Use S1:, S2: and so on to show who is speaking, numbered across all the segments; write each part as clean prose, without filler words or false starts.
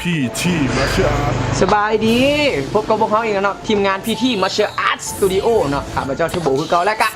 S1: พี่ที่มาเชียร์
S2: สบายดีพบกับพวกเขาอีกแล้วเนาะทีมงานพี่ที่มาเชียร์อาร์ตสตูดิโอเนาะข้าพเจ้าเทโบคือเก่าแล้วกะ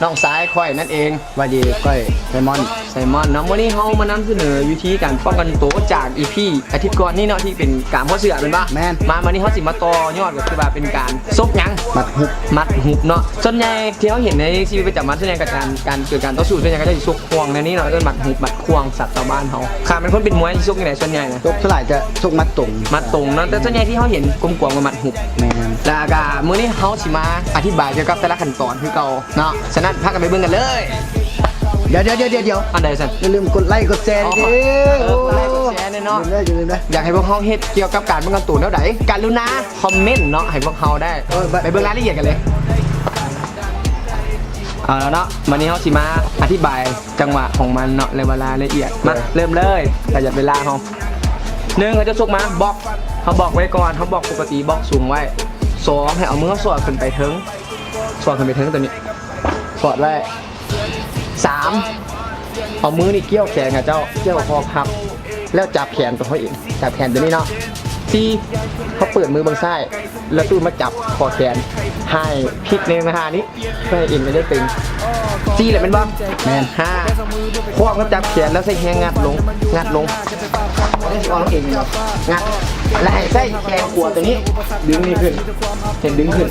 S2: น้องสายคอยนั่นเอง
S3: ว่าดีก้อยไซมอน
S2: ไซมอนเนาะวันนี้เขามานำเสนอวิธีการป้องกันตัวจากอีพีอาทิตย์ก่อนนี่เนาะที่เป็นการพ่อเสือเป็นปะ
S3: แม่น
S2: มาวันนี้เขาสิมาต่อยอดก็คือว่าเป็นการซบยัง
S3: มัดหุบ
S2: มัดหุบเนาะส่วนใหญ่ที่เขาเห็นในชีวิตประจำวันส่วนใหญ่กับการเกิดการต่อสู้ส่วนใหญ่ก็จะซุกควงในนี้เนาะเอิ้นมัดหุบมัดควงสัตว์ชาวบ้านเขาข้าเป็นคนเป็นมวยที่ซุกที่ไหนส่วนใหญ่นะ
S3: ยกเท่าไหร่จะสุกมัดตุ่ม
S2: มัดตรงเนาะแต่ส่วนใหญ่ที่เขาเห็นกลมกวางกับมัดหุบ
S3: แมน
S2: แล้วก็มื้อนี้เขาสิมาอธิบายเกี่ยวกับแต่ละขั้นตอนคือเก่าเนาะฉะนั้นพักกันไปเบิ่งกันเลย
S3: เดี๋ยว
S2: อันใดสั่น
S3: อย่าลืมกดไลค์กดแชร์ดิ
S2: กดไลค์กดแชร์แน่เนาะ
S3: อย่าลืมนะ
S2: อยากให้พวกเขาเฮ็ดเกี่ยวกับการป้องกันตัวแนวใดการุณาคอมเมนต์เนาะให้พวกเขาได้ไปเบิ่งรายละเอียดกันเลยเอาแล้วเนาะวันนี้เขาสิมาอธิบายจังหวะของมันเนาะในเวลาละเอียดมาเริ่มเลยประหยัดเวลาเขาหนึ่งเขาจะซุกมาบล็อกเขาบอกไว้ก่อนเขาบอกปกติบล็อกสูงไว้สองให้เอามือสอดขึ้นไปถึงตัวนี้สอดไว้สามเอามือนี่เกี่ยวแขนกับเจ้าเกี่ยวคอพับแล้วจับแขนตัวเขาเองจับแขนตัวนี้เนาะสี่เขาเปิดมือบางซ้ายแล้วตู้มาจับคอแขนให้พลิกในมาหานี้เพื่อให้เอ็นไม่ได้ตึงสี่แหละเป็นบ้างแมนห้าคว้างแล้วจับแขนแล้วใส่แขนงัดลงได้สิออนเองเนาะงัดแล้วให้ใส่แขนขวาตัวนี้ดึงนี่ขึ้นเห็นดึงขึ้น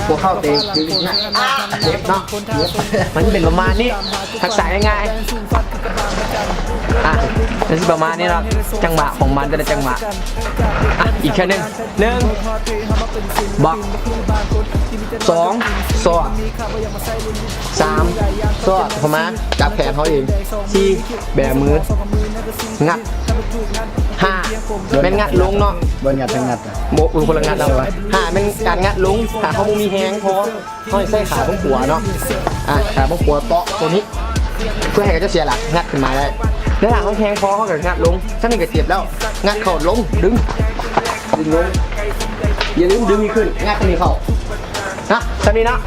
S2: หัวเข้าเตะดึงงัดเจ็บเนาะมันจะเป็นประมาณนี้ทักษะง่ายๆอ่ะนี่สิประมาณนี้เนาะจังหวะของมันแต่ละจังหวะอ่ะอีกแค่หนึ่งบล็อกสองสอดสามสอดเข้ามาจับแขนเขาเองสี่แบมืองัดห้าเป็นงัดลงเนาะ
S3: บนงัดทั้งงัด
S2: โบคนละงัดเราเลยห้าเป็นการงัดลงขาเขามีแห้งพอเขาใส่ขาบนหัวเนาะขาบนหัวเตาะตัวนี้เพื่อให้เขาจะเสียหลักงัดขึ้นมาได้แล้วหลังเขาแห้งพอเขาก็งัดลงถ้านี่ก็เจ็บแล้วงัดเข่าลงดึงลงอย่าลืมดึงขึ้นงัดตัวนี้เข่านะตอนนี้นะ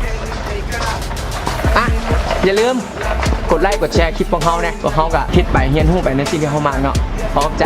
S2: อย่าลืมกดไลค์กดแชร์คลิปของเขาเนี่ยพวกเขาก็คิดไปเฮียนหู้ไปในสิ่งที่เขามาเนาะขอบใจ